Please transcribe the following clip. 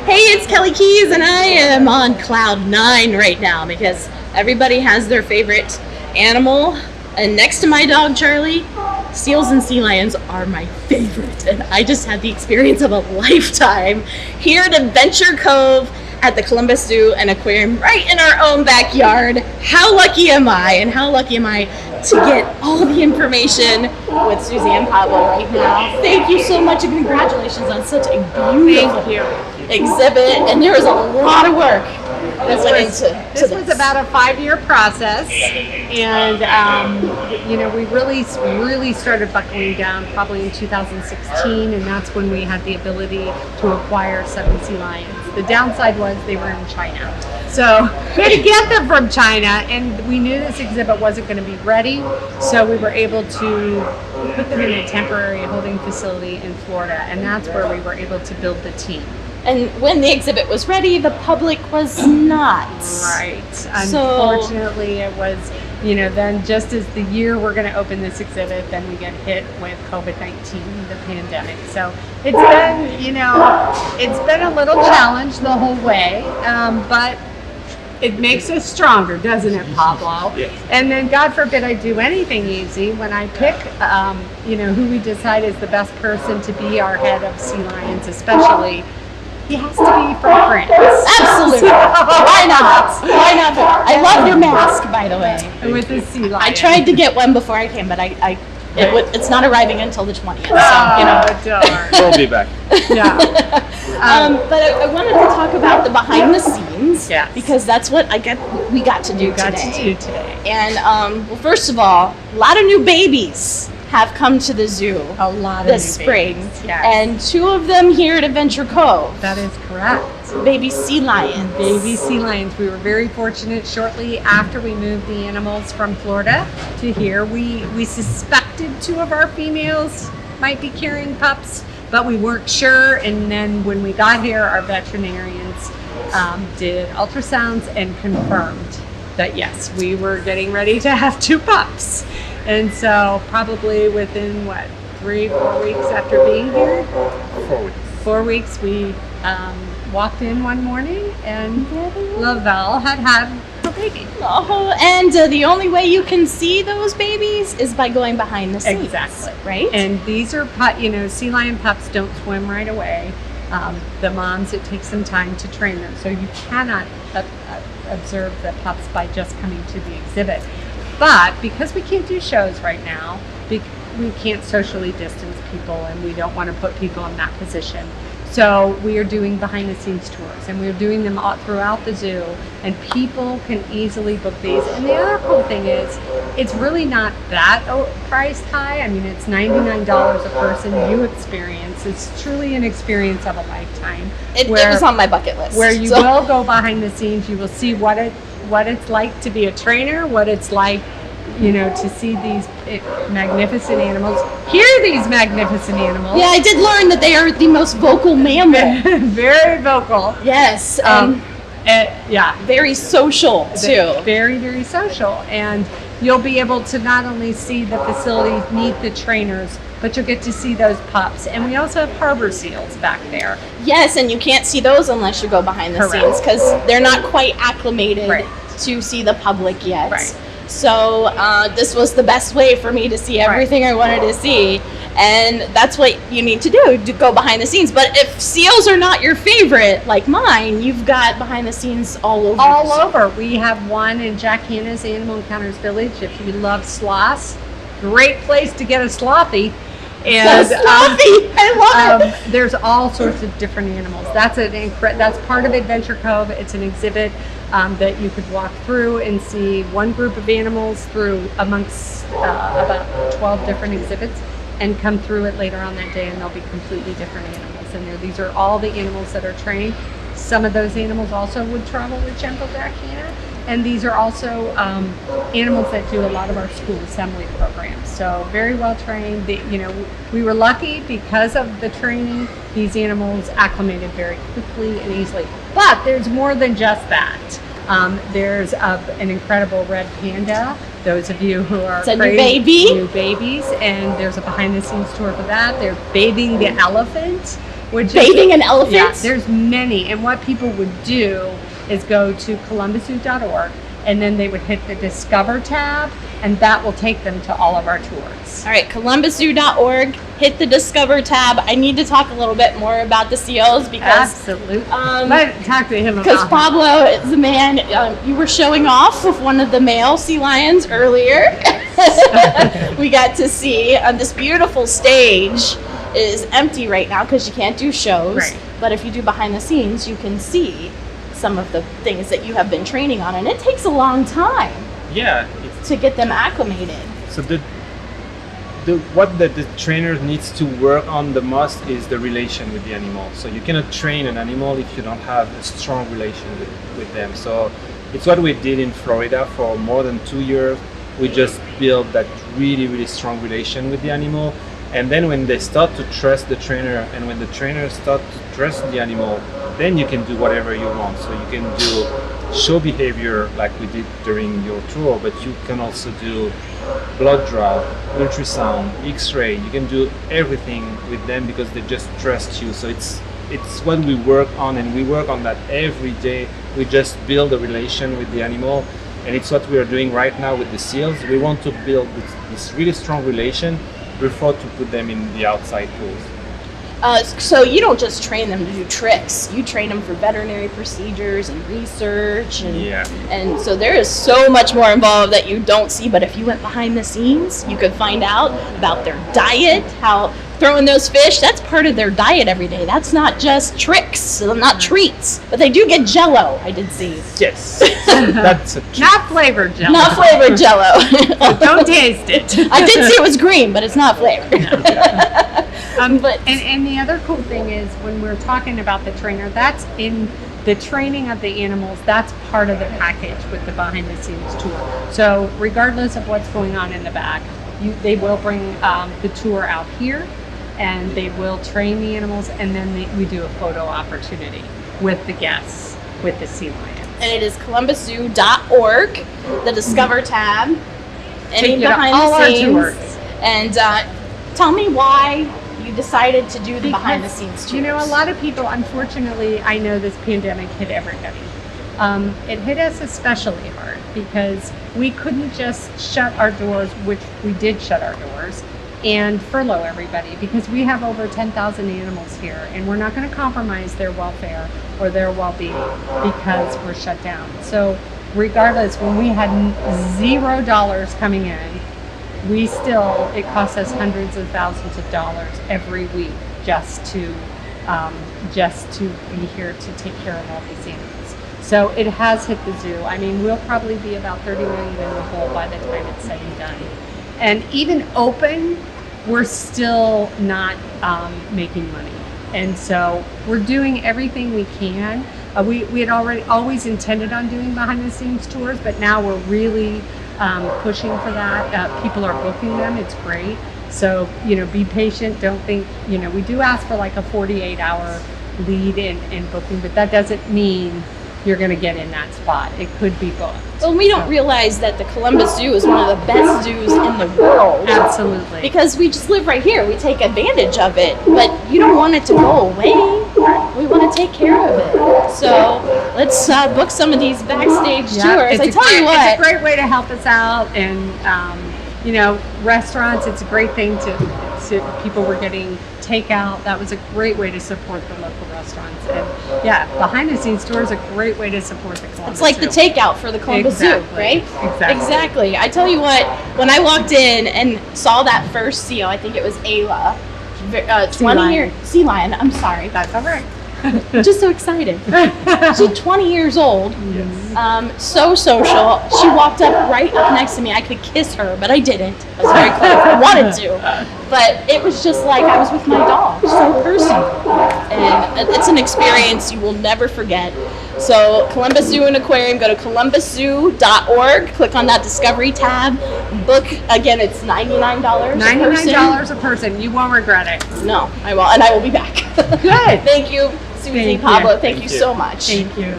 Hey, it's Kelly Keys, and I am on cloud 9 right now because everybody has their favorite animal. And next to my dog, Charlie, seals and sea lions are my favorite. And I just had the experience of a lifetime here at Adventure Cove at the Columbus Zoo and Aquarium right in our own backyard. How lucky am I? And how lucky am I to get all the information with Suzi and Pablo right now. Thank you so much and congratulations on such a beautiful exhibit. And there was a lot of work that went into this. Was about a 5-year process, and we really started buckling down probably in 2016, and that's when we had the ability to acquire 7 sea lions. The downside was they were in China, so we had to get them from China, and we knew this exhibit wasn't going to be ready, so we were able to put them in a temporary holding facility in Florida, and that's where we were able to build the team. And when the exhibit was ready, the public was not. Right. Unfortunately, it was, then just as the year we're going to open this exhibit, then we get hit with COVID-19, the pandemic. So it's been, it's been a little challenge the whole way, but it makes us stronger, doesn't it, Pablo? Yes. And then, God forbid I do anything easy, when I pick, who we decide is the best person to be our head of sea lions, especially, he has to be from France. Absolutely. Why not? Why not? I love your mask, by the way. With the sea lion. I tried to get one before I came, but it's not arriving until the 20th. So, darn. We'll be back. Yeah. But I wanted to talk about the behind the scenes, yes, because that's what we got to do today. And well, first of all, a lot of new babies have come to the zoo this spring, yes, and 2 of them here at Adventure Cove. That is correct. Baby sea lions. Baby sea lions. We were very fortunate. Shortly after we moved the animals from Florida to here, we suspected 2 of our females might be carrying pups, but we weren't sure. And then when we got here, our veterinarians did ultrasounds and confirmed that yes, we were getting ready to have 2 pups. And so probably within 3-4 weeks after being here, 4 weeks. 4 weeks, we walked in one morning and Lavelle had her baby. Oh, and the only way you can see those babies is by going behind the scenes. Exactly. Right? And these are, sea lion pups don't swim right away. The moms, it takes some time to train them. So you cannot observe the pups by just coming to the exhibit. But because we can't do shows right now, we can't socially distance people, and we don't want to put people in that position. So we are doing behind the scenes tours, and we're doing them all throughout the zoo, and people can easily book these. And the other cool thing is, it's really not that priced high. I mean, it's $99 a person. You experience. It's truly an experience of a lifetime. It was on my bucket list. Where you will go behind the scenes, you will see what it's like to be a trainer, what it's like, to see these magnificent animals, hear these magnificent animals. Yeah, I did learn that they are the most vocal mammal. Very vocal. Yes. Yeah. Very social, too. Very, very social. And you'll be able to not only see the facility, meet the trainers, but you'll get to see those pups. And we also have harbor seals back there. Yes, and you can't see those unless you go behind the scenes, because they're not quite acclimated to see the public yet. Right. So this was the best way for me to see everything I wanted to see. And that's what you need to do, to go behind the scenes. But if seals are not your favorite, like mine, you've got behind the scenes all over. All over. We have one in Jack Hanna's Animal Encounters Village. If you love sloths, great place to get a slothy. And I love it. There's all sorts of different animals. That's part of Adventure Cove. It's an exhibit that you could walk through and see one group of animals through amongst about 12 different exhibits, and come through it later on that day, and there'll be completely different animals in there. These are all the animals that are trained. Some of those animals also would travel with Gentle Jack Hanna, and these are also animals that do a lot of our school assembly programs. So very well trained. We were lucky because of the training. These animals acclimated very quickly and easily. But there's more than just that. There's an incredible red panda. Those of you who are new babies, and there's a behind the scenes tour for that. They're bathing the elephant. which Bathing in yeah, elephants? there's many. And what people would do is go to columbuszoo.org, and then they would hit the Discover tab, and that will take them to all of our tours. All right, columbuszoo.org, hit the Discover tab. I need to talk a little bit more about the seals because Absolutely. Talk to him because about Pablo is the man. You were showing off with one of the male sea lions earlier. We got to see on this beautiful stage. It is empty right now because you can't do shows. Right. But if you do behind the scenes, you can see some of the things that you have been training on, and it takes a long time. Yeah. To get them acclimated. So what the trainer needs to work on the most is the relation with the animal. So you cannot train an animal if you don't have a strong relation with them. So it's what we did in Florida for more than 2 years. We just built that really, really strong relation with the animal. And then when they start to trust the trainer, and when the trainer start to trust the animal, then you can do whatever you want. So you can do show behavior like we did during your tour, but you can also do blood draw, ultrasound, X-ray. You can do everything with them because they just trust you. So it's what we work on, and we work on that every day. We just build a relation with the animal, and it's what we are doing right now with the seals. We want to build this really strong relation before to put them in the outside pools. So you don't just train them to do tricks. You train them for veterinary procedures and research, and so there is so much more involved that you don't see. But if you went behind the scenes, you could find out about their diet, how throwing those fish, that's part of their diet every day. That's not just tricks, so not treats, but they do get Jello. I did see. Yes, that's a treat. Not flavored Jello. Not flavored Jello. Don't taste it. I did see it was green, but it's not flavored. But and the other cool thing is when we're talking about the trainer, that's in the training of the animals. That's part of the package with the behind the scenes tour. So regardless of what's going on in the back, they will bring the tour out here, and they will train the animals, and then we do a photo opportunity with the guests with the sea lions. And it is columbuszoo.org, the Discover tab, any behind all the our scenes. tours. And tell me why you decided to do the behind the scenes tours. You know, a lot of people, unfortunately, I know this pandemic hit everybody. It hit us especially hard because we couldn't just shut our doors, which we did shut our doors, and furlough everybody because we have over 10,000 animals here, and we're not going to compromise their welfare or their well-being because we're shut down. So regardless, when we had $0 coming in, it costs us hundreds of thousands of dollars every week just to be here to take care of all these animals. So it has hit the zoo. I mean, we'll probably be about 30 million in the hole by the time it's said and done. And even open, we're still not making money. And so we're doing everything we can. We had always intended on doing behind the scenes tours, but now we're really pushing for that. People are booking them. It's great. So, be patient. Don't think, we do ask for like a 48-hour lead in booking, but that doesn't mean you're going to get in that spot. It could be booked. Well, we don't realize that the Columbus Zoo is one of the best zoos in the world. Absolutely. Because we just live right here. We take advantage of it. But you don't want it to go away. We want to take care of it. So let's book some of these backstage tours. I tell you what. It's a great way to help us out. And, restaurants, it's a great thing to people were getting takeout. That was a great way to support the local restaurants. And behind the scenes tours is a great way to support the Columbus It's like Zoo. The takeout for the Columbus Zoo, right? Exactly. I tell you what, when I walked in and saw that first seal, I think it was Ayla, 20-year sea lion. I'm sorry. That's all right. Just so excited. She's 20 years old. Yes. So social. She walked up right up next to me. I could kiss her, but I didn't. I was very close. I wanted to. But it was just like I was with my dog. So personal. And it's an experience you will never forget. So Columbus Zoo and Aquarium, go to columbuszoo.org, click on that Discovery tab, book. Again, it's $99 $99 a person. You won't regret it. No, I will. And I will be back. Good. Thank you, Suzi, Thank you. Pablo. Thank you so much. Thank you.